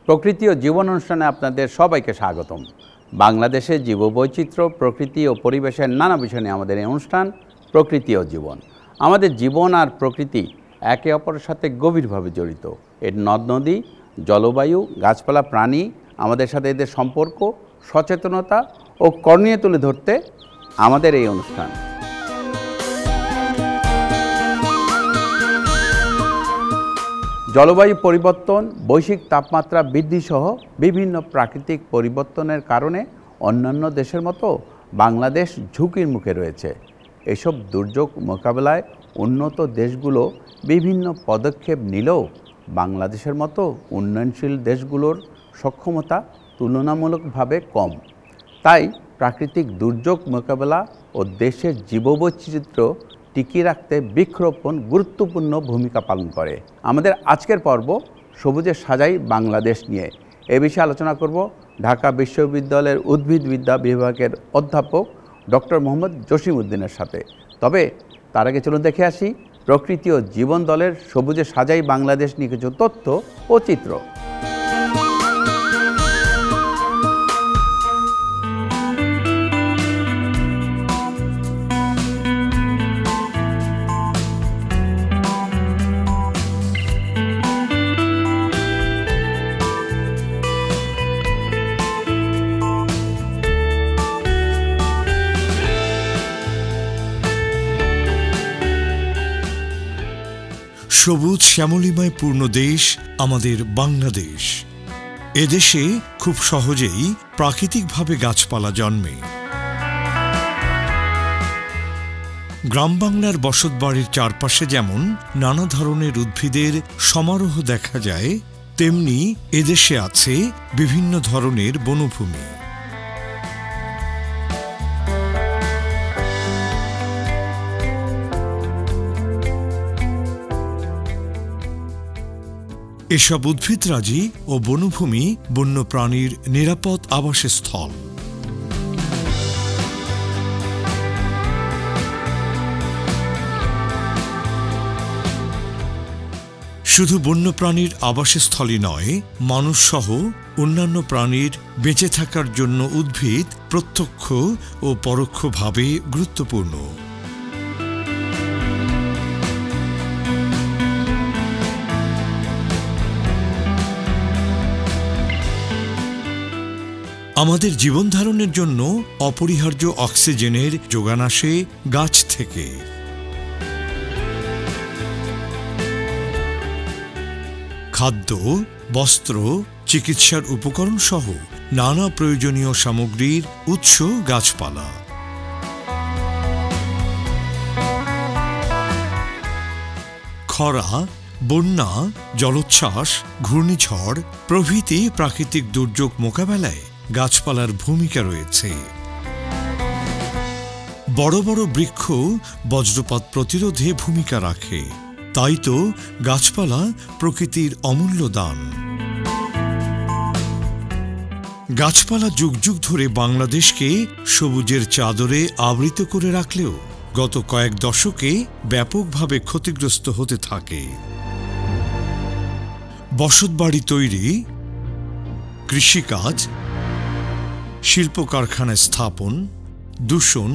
প্রকৃতি ও জীবন অনুষ্ঠানে আপনাদের সবাইকে স্বাগতম। বাংলাদেশের জীববৈচিত্র্য, প্রকৃতি ও পরিবেশের নানা বিষয় নিয়ে আমাদের এই অনুষ্ঠান প্রকৃতি ও জীবন। আমাদের জীবন আর প্রকৃতি একে অপরের সাথে গভীরভাবে জড়িত। এর নদ নদী, জলবায়ু, গাছপালা, প্রাণী, আমাদের সাথে এদের সম্পর্ক, সচেতনতা ও করণীয় তুলে ধরতে আমাদের এই অনুষ্ঠান। জলবায়ু পরিবর্তন, বৈশ্বিক তাপমাত্রা বৃদ্ধি সহ বিভিন্ন প্রাকৃতিক পরিবর্তনের কারণে অন্যান্য দেশের মতো বাংলাদেশ ঝুঁকির মুখে রয়েছে। এসব দুর্যোগ মোকাবেলায় উন্নত দেশগুলো বিভিন্ন পদক্ষেপ নিলেও বাংলাদেশের মতো উন্নয়নশীল দেশগুলোর সক্ষমতা তুলনামূলকভাবে কম। তাই প্রাকৃতিক দুর্যোগ মোকাবেলা ও দেশের জীববৈচিত্র্য টিকিয়ে রাখতে বৃক্ষরোপণ গুরুত্বপূর্ণ ভূমিকা পালন করে। আমাদের আজকের পর্ব সবুজে সাজাই বাংলাদেশ নিয়ে। এ বিষয়ে আলোচনা করব ঢাকা বিশ্ববিদ্যালয়ের উদ্ভিদবিদ্যা বিভাগের অধ্যাপক ডক্টর মোহাম্মদ জসিম উদ্দিনের সাথে। তবে তার আগে চলুন দেখে আসি প্রকৃতি ও জীবন দলের সবুজে সাজাই বাংলাদেশ নিয়ে কিছু তথ্য ও চিত্র। সবুজ শ্যামলিমায় পূর্ণ দেশ আমাদের বাংলাদেশ। এদেশে খুব সহজেই প্রাকৃতিকভাবে গাছপালা জন্মে। গ্রাম বাংলার বসতবাড়ির চারপাশে যেমন নানা ধরনের উদ্ভিদের সমারোহ দেখা যায়, তেমনি এদেশে আছে বিভিন্ন ধরনের বনভূমি। এসব উদ্ভিদরাজি ও বনভূমি বন্যপ্রাণীর নিরাপদ আবাসস্থল। শুধু বন্যপ্রাণীর আবাসস্থলই নয়, মানুষসহ অন্যান্য প্রাণীর বেঁচে থাকার জন্য উদ্ভিদ প্রত্যক্ষ ও পরোক্ষভাবে গুরুত্বপূর্ণ। আমাদের জীবনধারণের জন্য অপরিহার্য অক্সিজেনের যোগান আসে গাছ থেকে। খাদ্য, বস্ত্র, চিকিৎসার উপকরণ সহ নানা প্রয়োজনীয় সামগ্রীর উৎস গাছপালা। খরা, বন্যা, জলোচ্ছ্বাস, ঘূর্ণিঝড় প্রভৃতি প্রাকৃতিক দুর্যোগ মোকাবেলায় গাছপালার ভূমিকা রয়েছে। বড় বড় বৃক্ষ বজ্রপাত প্রতিরোধে ভূমিকা রাখে। তাই তো গাছপালা প্রকৃতির অমূল্য দান। গাছপালা যুগ যুগ ধরে বাংলাদেশকে সবুজের চাদরে আবৃত করে রাখলেও গত কয়েক দশকে ব্যাপকভাবে ক্ষতিগ্রস্ত হতে থাকে। বসতবাড়ি তৈরি, কৃষিকাজ, শিল্প কারখানা স্থাপন, দূষণ,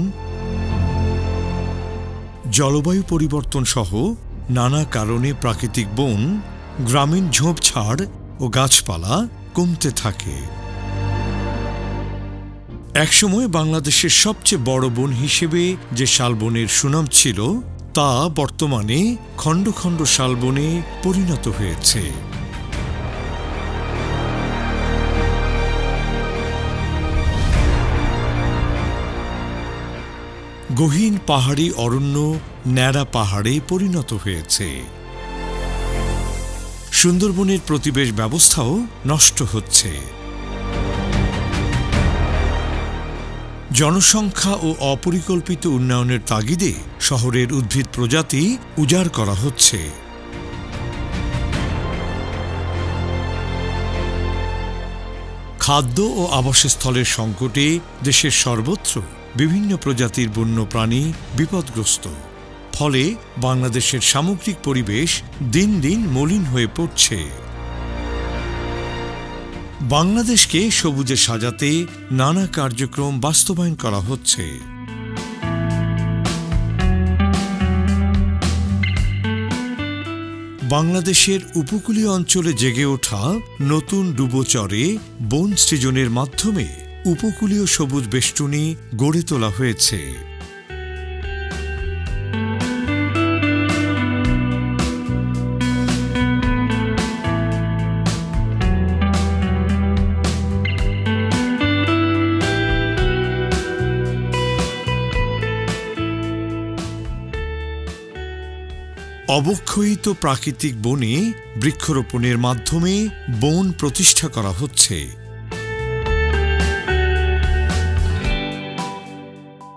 জলবায়ু পরিবর্তন সহ নানা কারণে প্রাকৃতিক বন, গ্রামীণ ঝোপঝাড় ও গাছপালা কমতে থাকে। একসময় বাংলাদেশের সবচেয়ে বড় বন হিসেবে যে শালবনের সুনাম ছিল, তা বর্তমানে খণ্ড খণ্ড শালবনে পরিণত হয়েছে। গহীন পাহাড়ি অরণ্য ন্যাড়া পাহাড়ে পরিণত হয়েছে। সুন্দরবনের প্রতিবেশ ব্যবস্থাও নষ্ট হচ্ছে। জনসংখ্যা ও অপরিকল্পিত উন্নয়নের তাগিদে শহরের উদ্ভিদ প্রজাতি উজাড় করা হচ্ছে। খাদ্য ও আবাসস্থলের সংকটে দেশের সর্বত্র বিভিন্ন প্রজাতির বন্যপ্রাণী বিপদগ্রস্ত। ফলে বাংলাদেশের সামগ্রিক পরিবেশ দিন দিন মলিন হয়ে পড়ছে। বাংলাদেশকে সবুজে সাজাতে নানা কার্যক্রম বাস্তবায়ন করা হচ্ছে। বাংলাদেশের উপকূলীয় অঞ্চলে জেগে ওঠা নতুন ডুবোচরে বন সৃজনের মাধ্যমে উপকূলীয় সবুজ বেষ্টনী গড়ে তোলা হয়েছে। অবক্ষয়িত প্রাকৃতিক বনে বৃক্ষরোপণের মাধ্যমে বন প্রতিষ্ঠা করা হচ্ছে।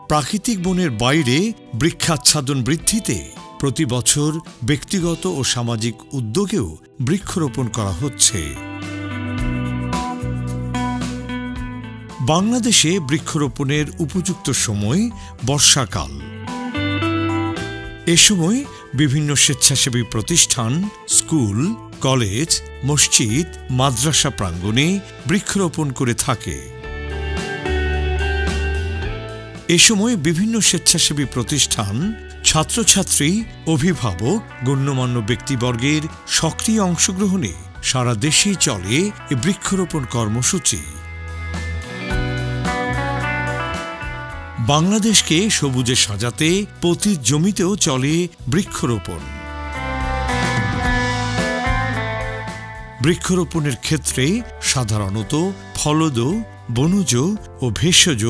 প্রাকৃতিক বনের বাইরে বৃক্ষাচ্ছাদন বৃদ্ধিতে প্রতি বছর ব্যক্তিগত ও সামাজিক উদ্যোগেও বৃক্ষরোপণ করা হচ্ছে। বাংলাদেশে বৃক্ষরোপণের উপযুক্ত সময় বর্ষাকাল। এ সময় বিভিন্ন স্বেচ্ছাসেবী প্রতিষ্ঠান, স্কুল, কলেজ, মসজিদ, মাদ্রাসা প্রাঙ্গণে বৃক্ষরোপণ করে থাকে। এ সময় বিভিন্ন স্বেচ্ছাসেবী প্রতিষ্ঠান, ছাত্রছাত্রী, অভিভাবক, গণ্যমান্য ব্যক্তিবর্গের সক্রিয় অংশগ্রহণে সারা দেশেই চলে এ বৃক্ষরোপণ কর্মসূচি। বাংলাদেশকে সবুজে সাজাতে প্রতি জমিতেও চলে বৃক্ষরোপণ। বৃক্ষরোপণের ক্ষেত্রে সাধারণত ফলজ, বনজ ও ভেষজ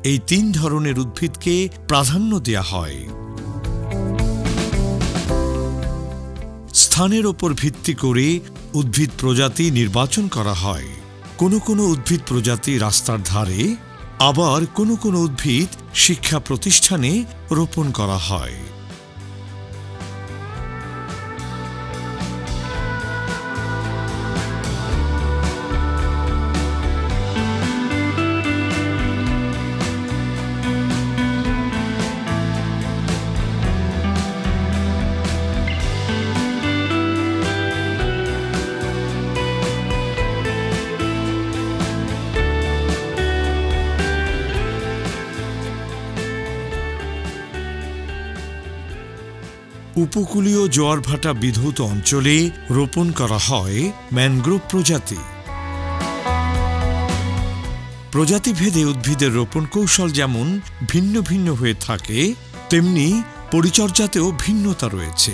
এই 3 ধরনের উদ্ভিদকে প্রাধান্য দেয়া হয়। স্থানের ওপর ভিত্তি করে উদ্ভিদ প্রজাতি নির্বাচন করা হয়। কোনো কোনো উদ্ভিদ প্রজাতি রাস্তার ধারে, আবার কোনো কোনো উদ্ভিদ শিক্ষা প্রতিষ্ঠানে রোপণ করা হয়। উপকূলীয় জোয়ারভাটা বিধৌত অঞ্চলে রোপণ করা হয় ম্যানগ্রোভ প্রজাতি। প্রজাতিভেদে উদ্ভিদের রোপণ কৌশল যেমন ভিন্ন ভিন্ন হয়ে থাকে, তেমনি পরিচর্যাতেও ভিন্নতা রয়েছে।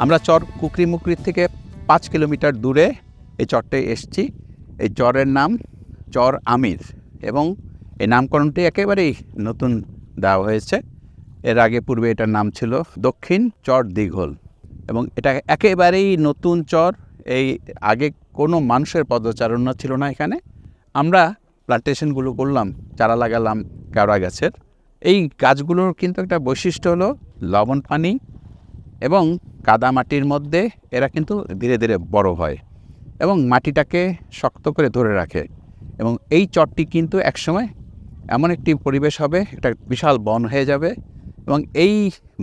আমরা চর কুকরিমুকরি থেকে 5 কিলোমিটার দূরে এই চরটায় এসেছি। এই চরের নাম চর আমির এবং এই নামকরণটি একেবারেই নতুন দেওয়া হয়েছে। এর আগে পূর্বে এটার নাম ছিল দক্ষিণ চর দিঘল এবং এটা একেবারেই নতুন চর। এই আগে কোনো মানুষের পদচারণা ছিল না এখানে। আমরা প্লান্টেশনগুলো করলাম, চারা লাগালাম কেওড়া গাছের। এই গাছগুলোর কিন্তু একটা বৈশিষ্ট্য হলো লবণ পানি এবং কাদা মাটির মধ্যে এরা কিন্তু ধীরে ধীরে বড় হয় এবং মাটিটাকে শক্ত করে ধরে রাখে। এবং এই চরটি কিন্তু একসময় এমন একটি পরিবেশ হবে, একটা বিশাল বন হয়ে যাবে এবং এই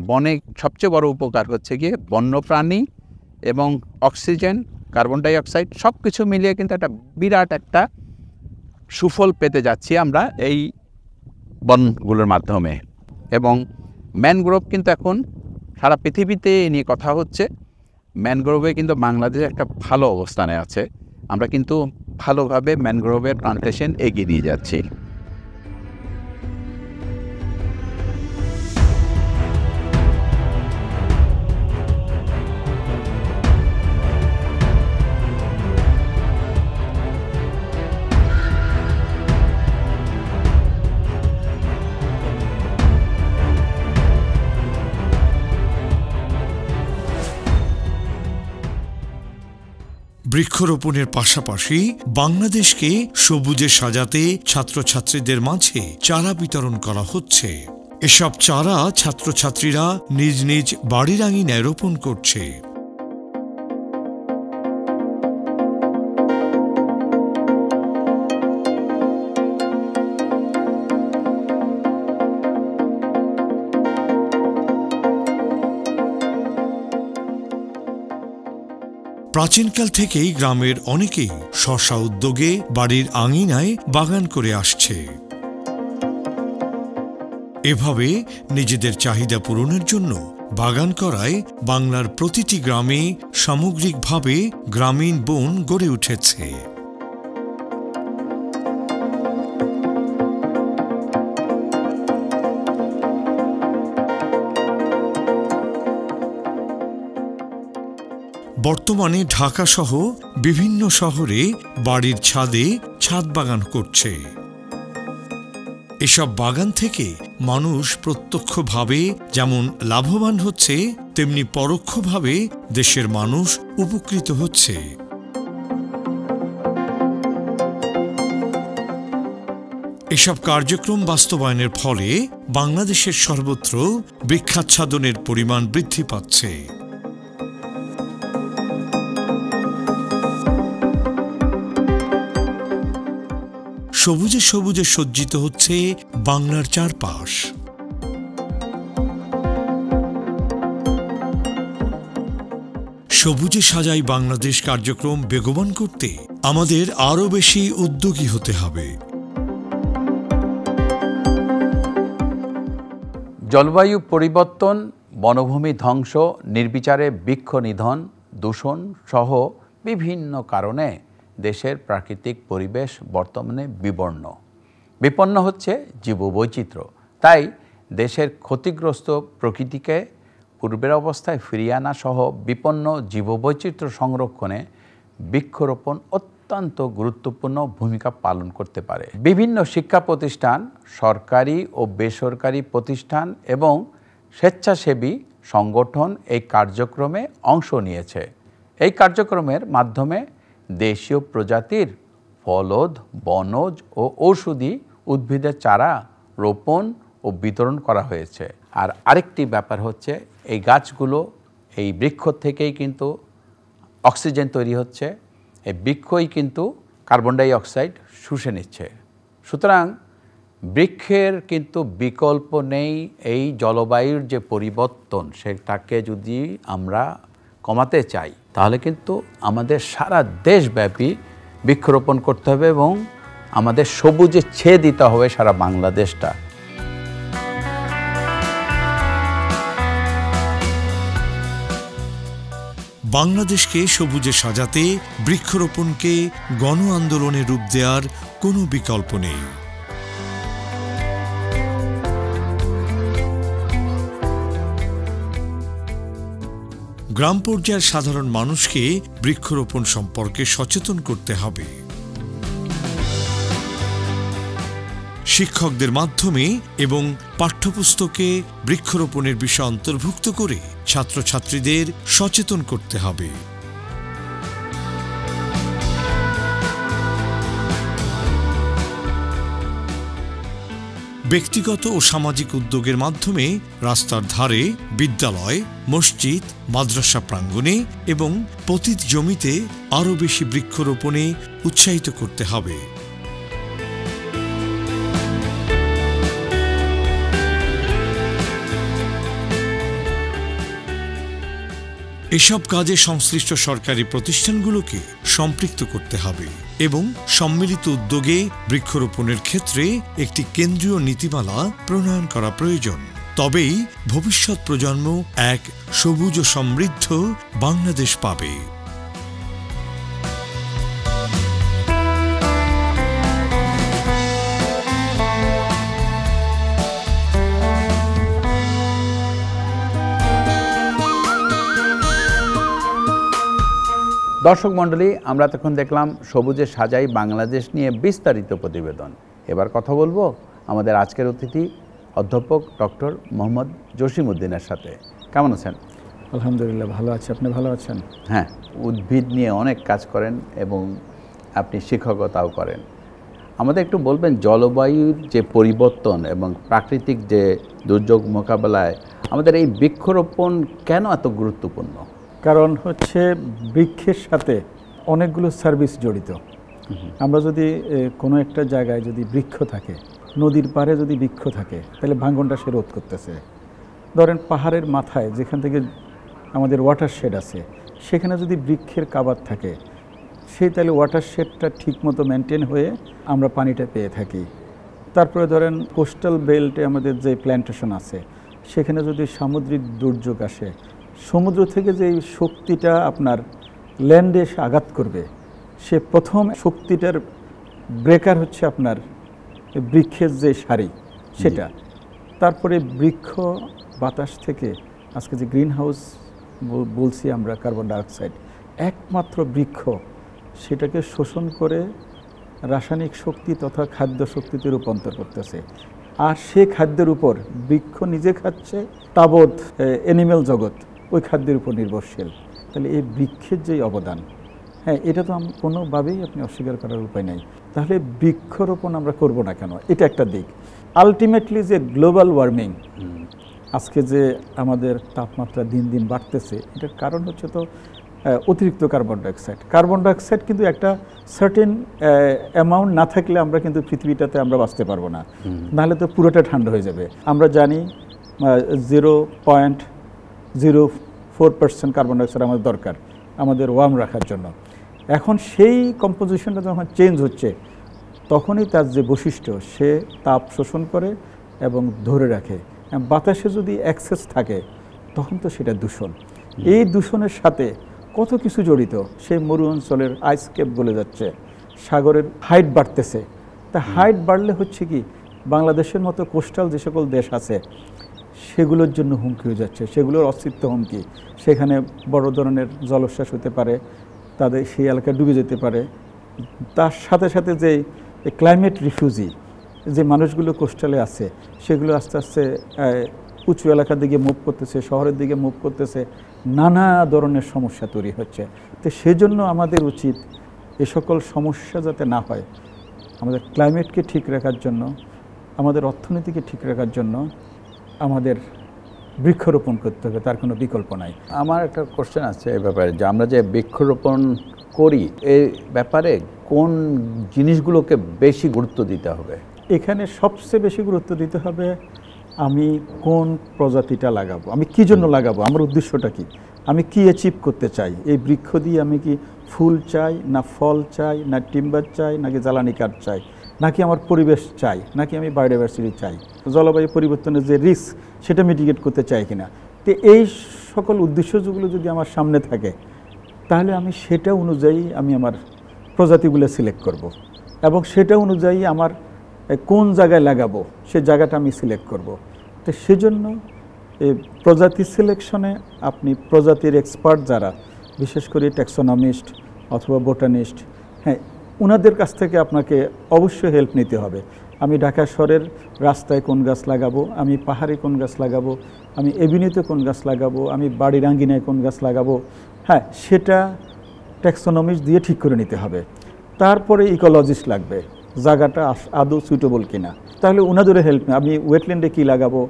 বনে সবচেয়ে বড় উপকার হচ্ছে গিয়ে বন্যপ্রাণী এবং অক্সিজেন, কার্বন ডাই অক্সাইড সব কিছু মিলিয়ে কিন্তু একটা বিরাট একটা সুফল পেতে যাচ্ছি আমরা এই বনগুলোর মাধ্যমে। এবং ম্যানগ্রোভ কিন্তু এখন সারা পৃথিবীতে নিয়ে কথা হচ্ছে। ম্যানগ্রোভে কিন্তু বাংলাদেশ একটা ভালো অবস্থানে আছে। আমরা কিন্তু ভালোভাবে ম্যানগ্রোভের প্লান্টেশন এগিয়ে দিয়ে যাচ্ছি। বৃক্ষরোপণের পাশাপাশি বাংলাদেশকে সবুজে সাজাতে ছাত্রছাত্রীদের মাঝে চারা বিতরণ করা হচ্ছে। এসব চারা ছাত্রছাত্রীরা নিজ নিজ বাড়ির আঙিনায় রোপণ করছে। প্রাচীনকাল থেকেই গ্রামের অনেকেই স্ব উদ্যোগে বাড়ির আঙিনায় বাগান করে আসছে। এভাবে নিজেদের চাহিদা পূরণের জন্য বাগান করায় বাংলার প্রতিটি গ্রামে সামগ্রিকভাবে গ্রামীণ বন গড়ে উঠেছে। বর্তমানে ঢাকাসহ বিভিন্ন শহরে বাড়ির ছাদে ছাদ বাগান করছে। এসব বাগান থেকে মানুষ প্রত্যক্ষভাবে যেমন লাভবান হচ্ছে, তেমনি পরোক্ষভাবে দেশের মানুষ উপকৃত হচ্ছে। এসব কার্যক্রম বাস্তবায়নের ফলে বাংলাদেশের সর্বত্র বৃক্ষাচ্ছাদনের পরিমাণ বৃদ্ধি পাচ্ছে। সবুজে সবুজে সজ্জিত হচ্ছে বাংলার চারপাশ। সবুজে সাজাই বাংলাদেশ কার্যক্রম বেগবান করতে আমাদের আরও বেশি উদ্যোগী হতে হবে। জলবায়ু পরিবর্তন, বনভূমি ধ্বংস, নির্বিচারে বৃক্ষ নিধন, দূষণ সহ বিভিন্ন কারণে দেশের প্রাকৃতিক পরিবেশ বর্তমানে বিপন্ন হচ্ছে জীববৈচিত্র্য। তাই দেশের ক্ষতিগ্রস্ত প্রকৃতিকে পূর্বের অবস্থায় ফিরিয়ে আনা সহ বিপন্ন জীববৈচিত্র্য সংরক্ষণে বৃক্ষরোপণ অত্যন্ত গুরুত্বপূর্ণ ভূমিকা পালন করতে পারে। বিভিন্ন শিক্ষা প্রতিষ্ঠান, সরকারি ও বেসরকারি প্রতিষ্ঠান এবং স্বেচ্ছাসেবী সংগঠন এই কার্যক্রমে অংশ নিয়েছে। এই কার্যক্রমের মাধ্যমে দেশীয় প্রজাতির ফলদ, বনজ ও ঔষধি উদ্ভিদের চারা রোপণ ও বিতরণ করা হয়েছে। আর আরেকটি ব্যাপার হচ্ছে, এই গাছগুলো, এই বৃক্ষ থেকেই কিন্তু অক্সিজেন তৈরি হচ্ছে, এই বৃক্ষই কিন্তু কার্বন ডাই অক্সাইড শুষে নিচ্ছে। সুতরাং বৃক্ষের কিন্তু বিকল্প নেই। এই জলবায়ুর যে পরিবর্তন, সেটাকে যদি আমরা কমাতে চাই তাহলে কিন্তু আমাদের সারা দেশব্যাপী বৃক্ষরোপণ করতে হবে এবং আমাদের সবুজে ছেয়ে দিতে হবে সারা বাংলাদেশটা। বাংলাদেশকে সবুজে সাজাতে বৃক্ষরোপণকে গণ আন্দোলনে রূপ দেওয়ার কোনো বিকল্প নেই। গ্রাম পর্যায়ের সাধারণ মানুষকে বৃক্ষরোপণ সম্পর্কে সচেতন করতে হবে। শিক্ষকদের মাধ্যমে এবং পাঠ্যপুস্তকে বৃক্ষরোপণের বিষয় অন্তর্ভুক্ত করে ছাত্রছাত্রীদের সচেতন করতে হবে। ব্যক্তিগত ও সামাজিক উদ্যোগের মাধ্যমে রাস্তার ধারে, বিদ্যালয়, মসজিদ, মাদ্রাসা প্রাঙ্গণে এবং পতিত জমিতে আরও বেশি বৃক্ষরোপণে উৎসাহিত করতে হবে। এসব কাজে সংশ্লিষ্ট সরকারি প্রতিষ্ঠানগুলোকে সম্পৃক্ত করতে হবে এবং সম্মিলিত উদ্যোগে বৃক্ষরোপণের ক্ষেত্রে একটি কেন্দ্রীয় নীতিমালা প্রণয়ন করা প্রয়োজন। তবেই ভবিষ্যৎ প্রজন্ম এক সবুজ ও সমৃদ্ধ বাংলাদেশ পাবে। দর্শক মণ্ডলী, আমরা তখন দেখলাম সবুজে সাজাই বাংলাদেশ নিয়ে বিস্তারিত প্রতিবেদন। এবার কথা বলবো আমাদের আজকের অতিথি অধ্যাপক ডক্টর মোহাম্মদ জসিমউদ্দিনের সাথে। কেমন আছেন? আলহামদুলিল্লাহ, ভালো আছি। আপনি ভালো আছেন? হ্যাঁ, উদ্ভিদ নিয়ে অনেক কাজ করেন এবং আপনি শিক্ষকতাও করেন। আমাদের একটু বলবেন জলবায়ুর যে পরিবর্তন এবং প্রাকৃতিক যে দুর্যোগ মোকাবেলায় আমাদের এই বৃক্ষরোপণ কেন এত গুরুত্বপূর্ণ? কারণ হচ্ছে বৃক্ষের সাথে অনেকগুলো সার্ভিস জড়িত। আমরা যদি কোনো একটা জায়গায় যদি বৃক্ষ থাকে, নদীর পাড়ে যদি বৃক্ষ থাকে, তাহলে ভাঙনটা সে রোধ করতেছে। ধরেন পাহাড়ের মাথায় যেখান থেকে আমাদের ওয়াটার শেড আছে, সেখানে যদি বৃক্ষের কাভার থাকে সেই তাহলে ওয়াটারশেডটা ঠিকমতো মেনটেন হয়ে আমরা পানিটা পেয়ে থাকি। তারপরে ধরেন কোস্টাল বেল্টে আমাদের যে প্ল্যান্টেশন আছে সেখানে যদি সামুদ্রিক দুর্যোগ আসে, সমুদ্র থেকে যে শক্তিটা আপনার ল্যান্ডে এসে আঘাত করবে, সে প্রথম শক্তিটার ব্রেকার হচ্ছে আপনার বৃক্ষের যে সারি সেটা। তারপরে বৃক্ষ বাতাস থেকে আজকে যে গ্রিন হাউস বলছি আমরা কার্বন ডাইঅক্সাইড, একমাত্র বৃক্ষ সেটাকে শোষণ করে রাসায়নিক শক্তি তথা খাদ্য শক্তিতে রূপান্তর করতেছে। আর সে খাদ্যের উপর বৃক্ষ নিজে খাচ্ছে, তাবৎ অ্যানিম্যাল জগৎ ওই খাদ্যের উপর নির্ভরশীল। তাহলে এই বৃক্ষের যেই অবদান, হ্যাঁ, এটা তো কোনোভাবেই আপনি অস্বীকার করার উপায় নাই। তাহলে বৃক্ষরোপণ আমরা করব না কেন? এটা একটা দিক। আলটিমেটলি যে গ্লোবাল ওয়ার্মিং, আজকে যে আমাদের তাপমাত্রা দিন দিন বাড়তেছে, এটার কারণ হচ্ছে তো অতিরিক্ত কার্বন ডাইঅক্সাইড। কার্বন ডাইঅক্সাইড কিন্তু একটা সার্টেন অ্যামাউন্ট না থাকলে আমরা কিন্তু পৃথিবীটাতে আমরা বাঁচতে পারবো না, নাহলে তো পুরোটা ঠান্ডা হয়ে যাবে। আমরা জানি 0.04% কার্বন ডাইঅক্সাইড আমাদের দরকার আমাদের ওয়ার্ম রাখার জন্য। এখন সেই কম্পোজিশনটা যখন চেঞ্জ হচ্ছে তখনই তার যে বৈশিষ্ট্য, সে তাপ শোষণ করে এবং ধরে রাখে। বাতাসে যদি অ্যাক্সেস থাকে তখন তো সেটা দূষণ। এই দূষণের সাথে কত কিছু জড়িত। সেই মরু অঞ্চলের আইসকেপ গলে যাচ্ছে, সাগরের হাইট বাড়তেছে। তা হাইট বাড়লে হচ্ছে কি, বাংলাদেশের মতো কোস্টাল যে সকল দেশ আছে সেগুলোর জন্য হুমকি হয়ে যাচ্ছে, সেগুলোর অস্তিত্ব হুমকি। সেখানে বড় ধরনের জলোচ্ছ্বাস হতে পারে, তাদের সেই এলাকা ডুবে যেতে পারে। তার সাথে সাথে যে ক্লাইমেট রিফিউজি যে মানুষগুলো কোস্টালে আছে, সেগুলো আস্তে আস্তে উঁচু এলাকার দিকে মুভ করতেছে, শহরের দিকে মুভ করতেছে, নানা ধরনের সমস্যা তৈরি হচ্ছে। তো সেজন্য আমাদের উচিত এ সকল সমস্যা যাতে না হয়, আমাদের ক্লাইমেটকে ঠিক রাখার জন্য, আমাদের অর্থনীতিকে ঠিক রাখার জন্য আমাদের বৃক্ষরোপণ করতে হবে, তার কোনো বিকল্প নাই। আমার একটা কোশ্চেন আছে এই ব্যাপারে, যে আমরা যে বৃক্ষরোপণ করি এই ব্যাপারে কোন জিনিসগুলোকে বেশি গুরুত্ব দিতে হবে? এখানে সবচেয়ে বেশি গুরুত্ব দিতে হবে আমি কোন প্রজাতিটা লাগাবো, আমি কি জন্য লাগাবো, আমার উদ্দেশ্যটা কি, আমি কি অ্যাচিভ করতে চাই। এই বৃক্ষ দিয়ে আমি কি ফুল চাই, না ফল চাই, না টিম্বার চাই, নাকি জ্বালানি কাঠ চাই, নাকি আমার পরিবেশ চাই, নাকি আমি বায়োডাইভার্সিটি চাই, জলবায়ু পরিবর্তনের যে রিস্ক সেটা মিটিগেট করতে চাই কিনা। তো এই সকল উদ্দেশ্যগুলো যদি আমার সামনে থাকে তাহলে আমি সেটা অনুযায়ী আমি আমার প্রজাতিগুলো সিলেক্ট করব এবং সেটা অনুযায়ী আমার কোন জায়গায় লাগাবো সে জায়গাটা আমি সিলেক্ট করব। তো সেজন্য এই প্রজাতি সিলেকশনে আপনি প্রজাতির এক্সপার্ট যারা, বিশেষ করে ট্যাক্সোনমিস্ট অথবা বোটানিস্ট, হ্যাঁ, ওনাদের কাছ থেকে আপনাকে অবশ্যই হেল্প নিতে হবে। আমি ঢাকা শহরের রাস্তায় কোন গাছ লাগাবো, আমি পাহাড়ে কোন গাছ লাগাবো, আমি এভিনিউতে কোন গাছ লাগাবো, আমি বাড়ির আঙ্গিনায় কোন গাছ লাগাবো, হ্যাঁ, সেটা ট্যাক্সোনমিস্ট দিয়ে ঠিক করে নিতে হবে। তারপরে ইকোলজিস্ট লাগবে, জায়গাটা আদৌ সুইটেবল কিনা। তাহলে ওনাদের হেল্প নেই, আমি ওয়েটল্যান্ডে কী লাগাবো,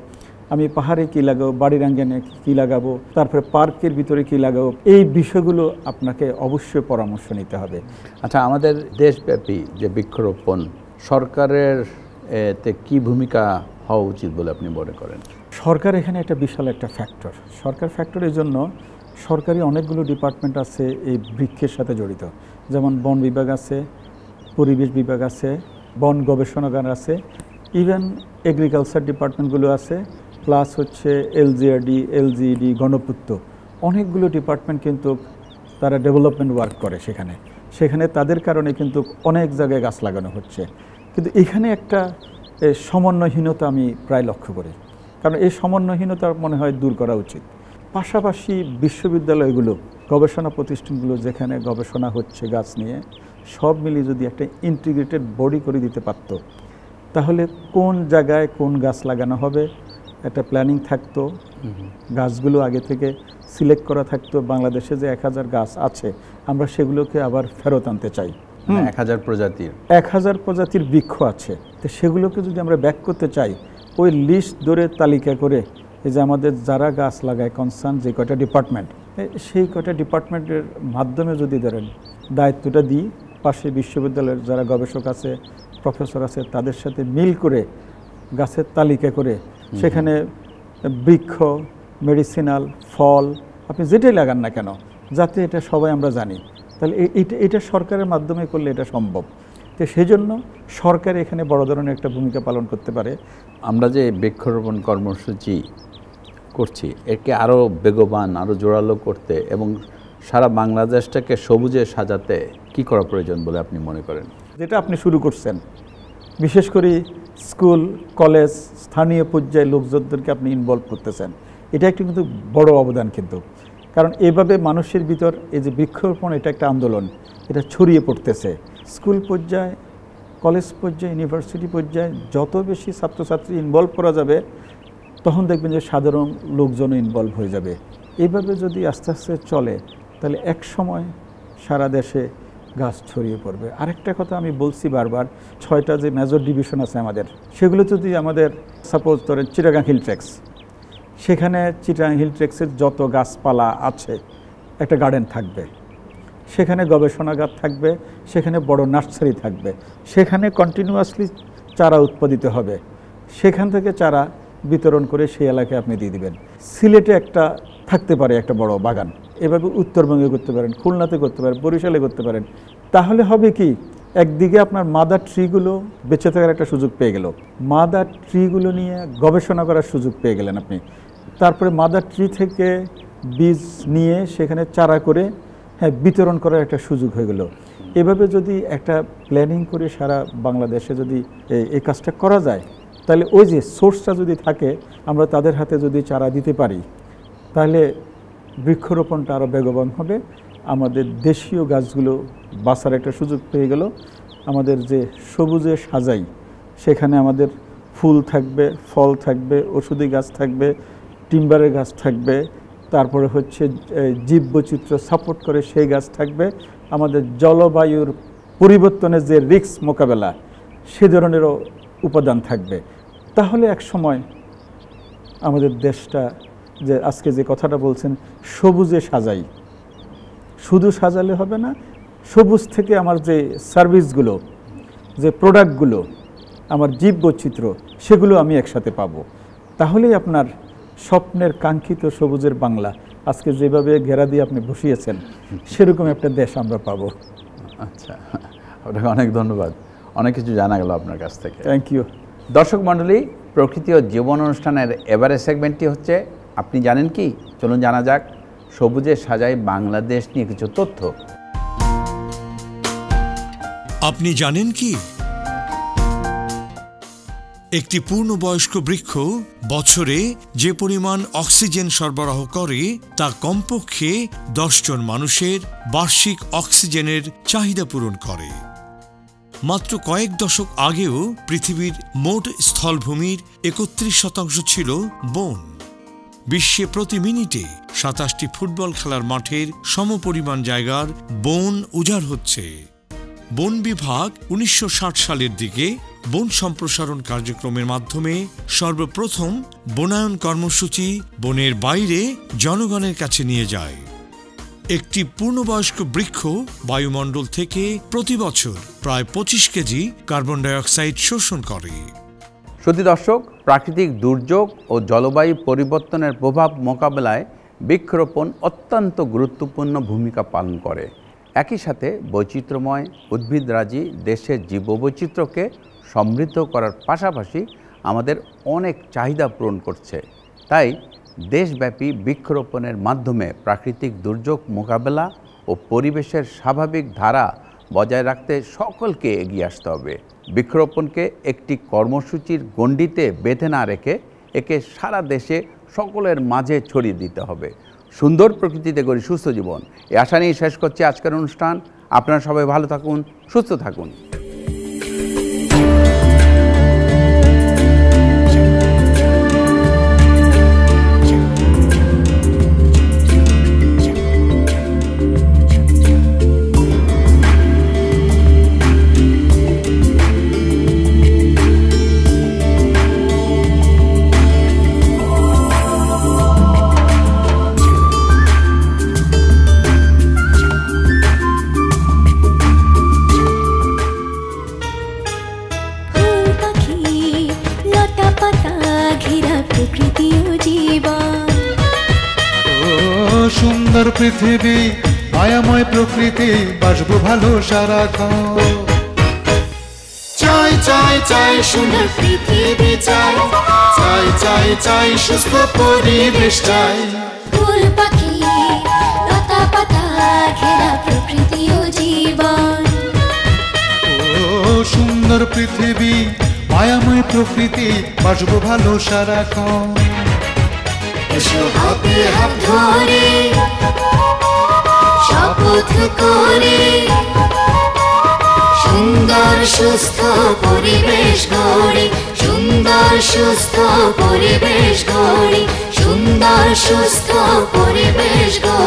আমি পাহাড়ে কী লাগাবো, বাড়ির আঙ্গিনায় কী লাগাবো, তারপরে পার্কের ভিতরে কী লাগাবো, এই বিষয়গুলো আপনাকে অবশ্যই পরামর্শ নিতে হবে। আচ্ছা, আমাদের দেশব্যাপী যে বৃক্ষরোপণ, সরকারের এতে কী ভূমিকা হওয়া উচিত বলে আপনি মনে করেন? সরকার এখানে একটা বিশাল একটা ফ্যাক্টর। সরকার ফ্যাক্টরের জন্য সরকারি অনেকগুলো ডিপার্টমেন্ট আছে এই বৃক্ষের সাথে জড়িত, যেমন বন বিভাগ আছে, পরিবেশ বিভাগ আছে, বন গবেষণাগার আছে, ইভেন এগ্রিকালচার ডিপার্টমেন্টগুলো আছে, প্লাস হচ্ছে এলজিআরডি, এলজিইডি, গণপূর্ত, অনেকগুলো ডিপার্টমেন্ট কিন্তু তারা ডেভেলপমেন্ট ওয়ার্ক করে। সেখানে তাদের কারণে কিন্তু অনেক জায়গায় গাছ লাগানো হচ্ছে। কিন্তু এখানে একটা সমন্বয়হীনতা আমি প্রায় লক্ষ্য করি, কারণ এই সমন্বয়হীনতা মনে হয় দূর করা উচিত। পাশাপাশি বিশ্ববিদ্যালয়গুলো, গবেষণা প্রতিষ্ঠানগুলো যেখানে গবেষণা হচ্ছে গাছ নিয়ে, সব মিলিয়ে যদি একটা ইন্টিগ্রেটেড বডি করে দিতে পারত, তাহলে কোন জায়গায় কোন গাছ লাগানো হবে একটা প্ল্যানিং থাকতো, গাছগুলো আগে থেকে সিলেক্ট করা থাকতো। বাংলাদেশে যে 1000 গাছ আছে আমরা সেগুলোকে আবার ফেরত আনতে চাই। 1000 প্রজাতির বৃক্ষ আছে, তো সেগুলোকে যদি আমরা ব্যাক করতে চাই, ওই লিস্ট ধরে তালিকা করে, এই যে আমাদের যারা গাছ লাগায় কনসার্ন যে কয়টা ডিপার্টমেন্ট, সেই কয়টা ডিপার্টমেন্টের মাধ্যমে যদি ধরেন দায়িত্বটা দিই, পাশে বিশ্ববিদ্যালয়ের যারা গবেষক আছে, প্রফেসর আছে, তাদের সাথে মিল করে গাছের তালিকা করে সেখানে বৃক্ষ, মেডিসিনাল, ফল, আপনি যেটাই লাগান না কেন, যাতে এটা সবাই আমরা জানি। তাহলে এটা সরকারের মাধ্যমে করলে এটা সম্ভব। তো সেই জন্য সরকার এখানে বড় ধরনের একটা ভূমিকা পালন করতে পারে। আমরা যে বৃক্ষরোপণ কর্মসূচি করছি একে আরও বেগবান, আরও জোরালো করতে এবং সারা বাংলাদেশটাকে সবুজে সাজাতে কি করা প্রয়োজন বলে আপনি মনে করেন? যেটা আপনি শুরু করছেন, বিশেষ করে স্কুল, কলেজ, স্থানীয় পর্যায়ে লোকজনদেরকে আপনি ইনভলভ করতেছেন, এটা একটি কিন্তু বড় অবদান। কিন্তু কারণ এভাবে মানুষের ভিতর এই যে বৃক্ষরোপণ, এটা একটা আন্দোলন, এটা ছড়িয়ে পড়তেছে। স্কুল পর্যায়ে, কলেজ পর্যায়ে, ইউনিভার্সিটি পর্যায়ে যত বেশি ছাত্রছাত্রী ইনভলভ করা যাবে, তখন দেখবেন যে সাধারণ লোকজনও ইনভলভ হয়ে যাবে। এইভাবে যদি আস্তে আস্তে চলে, তাহলে এক সময় সারা দেশে গাছ ছড়িয়ে পড়বে। আরেকটা কথা আমি বলছি বারবার, 6টা যে মেজর ডিভিশন আছে আমাদের, সেগুলো যদি আমাদের সাপোজ ধরেন চিটাগাং হিল ট্রেক্স, সেখানে চিটাগাং হিল ট্রেক্সের যত গাছপালা আছে একটা গার্ডেন থাকবে, সেখানে গবেষণাগার থাকবে, সেখানে বড় নার্সারি থাকবে, সেখানে কন্টিনিউয়াসলি চারা উৎপাদিত হবে, সেখান থেকে চারা বিতরণ করে সেই এলাকায় আপনি দিয়ে দিবেন। সিলেটে একটা থাকতে পারে একটা বড় বাগান, এভাবে উত্তরবঙ্গে করতে পারেন, খুলনাতে করতে পারেন, বরিশালে করতে পারেন। তাহলে হবে কি, একদিকে আপনার মাদার ট্রিগুলো বেঁচে থাকার একটা সুযোগ পেয়ে গেল, মাদার ট্রিগুলো নিয়ে গবেষণা করার সুযোগ পেয়ে গেলেন আপনি। তারপরে মাদার ট্রি থেকে বীজ নিয়ে সেখানে চারা করে বিতরণ করার একটা সুযোগ হয়ে গেল। এভাবে যদি একটা প্ল্যানিং করে সারা বাংলাদেশে যদি এই কাজটা করা যায়, তাহলে ওই যে সোর্সটা যদি থাকে, আমরা তাদের হাতে যদি চারা দিতে পারি, তাহলে বৃক্ষরোপণটা আরও বেগবান হবে। আমাদের দেশীয় গাছগুলো বাঁচার একটা সুযোগ পেয়ে গেল। আমাদের যে সবুজে সাজাই, সেখানে আমাদের ফুল থাকবে, ফল থাকবে, ওষুধি গাছ থাকবে, টিম্বারের গাছ থাকবে, তারপরে হচ্ছে জীববৈচিত্র্য সাপোর্ট করে সেই গাছ থাকবে। আমাদের জলবায়ুর পরিবর্তনের যে রিস্ক মোকাবেলা, সে ধরনেরও উপাদান থাকবে। তাহলে এক সময় আমাদের দেশটা, যে আজকে যে কথাটা বলছেন সবুজে সাজাই, শুধু সাজালে হবে না, সবুজ থেকে আমার যে সার্ভিসগুলো, যে প্রোডাক্টগুলো, আমার জীববৈচিত্র্য, সেগুলো আমি একসাথে পাবো। তাহলেই আপনার স্বপ্নের কাঙ্ক্ষিত সবুজের বাংলা, আজকে যেভাবে ঘেরা দিয়ে আপনি বসিয়েছেন, সেরকম একটা দেশ আমরা পাবো। আচ্ছা, আপনাকে অনেক ধন্যবাদ, অনেক কিছু জানা গেল আপনার কাছ থেকে। Thank you. দর্শক মণ্ডলী, প্রকৃতি ও জীবন অনুষ্ঠানের এবারের সেগমেন্টটি হচ্ছে আপনি জানেন কি। চলুন জানা যাক সবুজে সাজাই বাংলাদেশ নিয়ে কিছু তথ্য। আপনি জানেন কি, একটি পূর্ণবয়স্ক বৃক্ষ বছরে যে পরিমাণ অক্সিজেন সরবরাহ করে, তা কমপক্ষে 10 জন মানুষের বার্ষিক অক্সিজেনের চাহিদা পূরণ করে। মাত্র কয়েক দশক আগেও পৃথিবীর মোট স্থলভূমির 31% ছিল বন। বিশ্বে প্রতি মিনিটে 27টি ফুটবল খেলার মাঠের সমপরিমাণ জায়গার বন উজাড় হচ্ছে। বন বিভাগ 1960 সালের দিকে বন সম্প্রসারণ কার্যক্রমের মাধ্যমে সর্বপ্রথম বনায়ন কর্মসূচি বনের বাইরে জনগণের কাছে নিয়ে যায়। একটি পূর্ণবয়স্ক বৃক্ষ বায়ুমণ্ডল থেকে প্রতি বছর প্রায় 25 কেজি কার্বন ডাই অক্সাইড শোষণ করে। শ্রোতা দর্শক, প্রাকৃতিক দুর্যোগ ও জলবায়ু পরিবর্তনের প্রভাব মোকাবেলায় বৃক্ষরোপণ অত্যন্ত গুরুত্বপূর্ণ ভূমিকা পালন করে। একই সাথে বৈচিত্র্যময় উদ্ভিদরাজি দেশের জীববৈচিত্র্যকে সমৃদ্ধ করার পাশাপাশি আমাদের অনেক চাহিদা পূরণ করছে। তাই দেশব্যাপী বৃক্ষরোপণের মাধ্যমে প্রাকৃতিক দুর্যোগ মোকাবেলা ও পরিবেশের স্বাভাবিক ধারা বজায় রাখতে সকলকে এগিয়ে আসতে হবে। বৃক্ষরোপণকে একটি কর্মসূচির গণ্ডিতে বেঁধে না রেখে একে সারা দেশে সকলের মাঝে ছড়িয়ে দিতে হবে। সুন্দর প্রকৃতিতে গড়ি সুস্থ জীবন, এই আশা নিয়ে শেষ করছি আজকের অনুষ্ঠান। আপনারা সবাই ভালো থাকুন, সুস্থ থাকুন। সুন্দর পৃথিবী মায়াময় প্রকৃতি বাসবো ভালো সারাক্ষণ। চাই চাই চাই সুন্দর পৃথিবী চাই, চাই চাই চাই সুস্থ পরিবেশ চাই। ফুল পাখি লতা পাতা ঘেরা প্রকৃতি ও জীবন। ও সুন্দর পৃথিবী মায়াময় প্রকৃতি বাসবো ভালো সারাক্ষণ। এসো হাতে হাত ধরে শপথ করে সুন্দর সুস্থ পরিবেশ গড়ি, সুন্দর সুস্থ পরিবেশ গড়ি, সুন্দর সুস্থ পরিবেশ গড়ি।